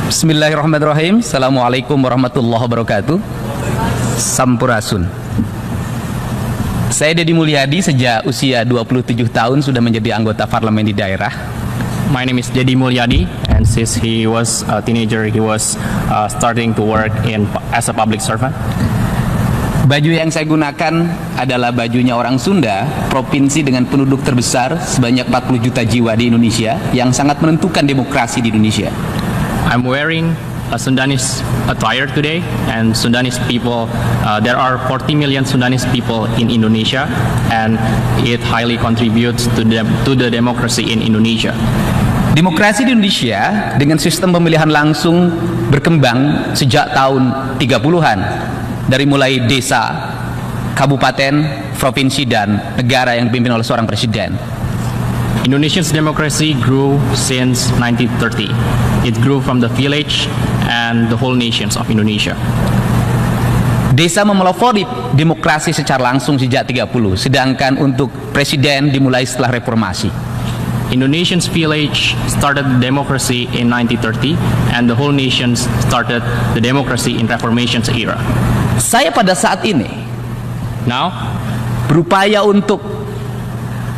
Bismillahirrahmanirrahim. Assalamualaikum warahmatullahi wabarakatuh. Sampurasun. Saya Deddy Mulyadi, sejak usia 27 tahun sudah menjadi anggota parlemen di daerah. My name is Deddy Mulyadi, and since he was a teenager, he was starting to work as a public servant. Baju yang saya gunakan adalah bajunya orang Sunda, provinsi dengan penduduk terbesar sebanyak 40 juta jiwa di Indonesia, yang sangat menentukan demokrasi di Indonesia. I'm wearing a Sundanese attire today, and Sundanese people, there are 40 million Sundanese people in Indonesia, and it highly contributes to the democracy in Indonesia. Demokrasi di Indonesia dengan sistem pemilihan langsung berkembang sejak tahun 30-an, dari mulai desa, kabupaten, provinsi, dan negara yang dipimpin oleh seorang presiden. Indonesia's democracy grew since 1930. It grew from the village and the whole nations of Indonesia. Desa memelopori demokrasi secara langsung sejak 30, sedangkan untuk presiden dimulai setelah reformasi. Indonesia's village started the democracy in 1930, and the whole nations started the democracy in Reformation's era. Saya pada saat ini Now, berupaya untuk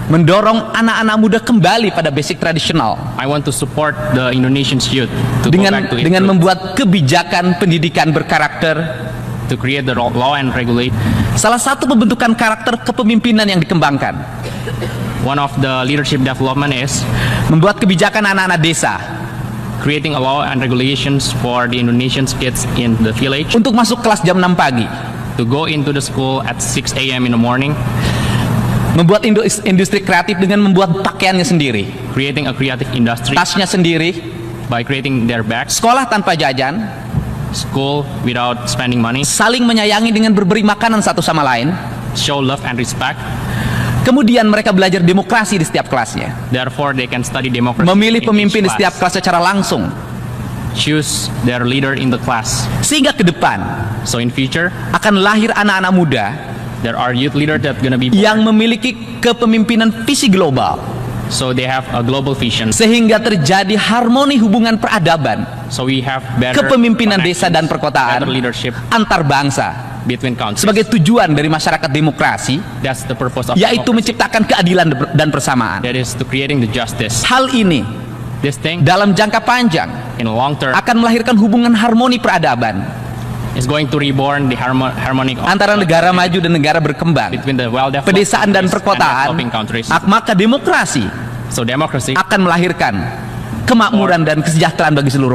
mendorong anak-anak muda kembali pada basic tradisional I want to support the Indonesian's youth to go back to dengan it, membuat kebijakan pendidikan berkarakter. to create the law and regulate. Salah satu pembentukan karakter kepemimpinan yang dikembangkan, One of the leadership development is membuat kebijakan anak-anak desa creating a law and regulations for the Indonesian kids in the village untuk masuk kelas jam 6 pagi, to go into the school at 6 a.m. in the morning, membuat industri kreatif dengan membuat pakaiannya sendiri, creating a creative industry tasnya sendiri, by creating their bags, sekolah tanpa jajan, school without spending money, saling menyayangi dengan berberi makanan satu sama lain. show love and respect. Kemudian mereka belajar demokrasi di setiap kelasnya, Therefore, they can study democracy memilih in pemimpin di each setiap class, kelas secara langsung, choose their leader in the class. sehingga ke depan So in future, akan lahir anak-anak muda there are youth leaders that gonna be born. yang memiliki kepemimpinan visi global, So they have a global vision. sehingga terjadi harmoni hubungan peradaban, So we have better kepemimpinan desa dan connections, perkotaan better leadership antar bangsa, between countries. sebagai tujuan dari masyarakat demokrasi, That's the purpose of yaitu democracy. menciptakan keadilan dan persamaan. That is to creating the justice. Hal ini This thing dalam jangka panjang in the long term akan melahirkan hubungan harmoni peradaban is going to reborn the harmonic antara negara maju dan negara berkembang, between the well-developed pedesaan dan countries and perkotaan. developing countries. Maka demokrasi So democracy akan melahirkan kemakmuran dan kesejahteraan bagi seluruh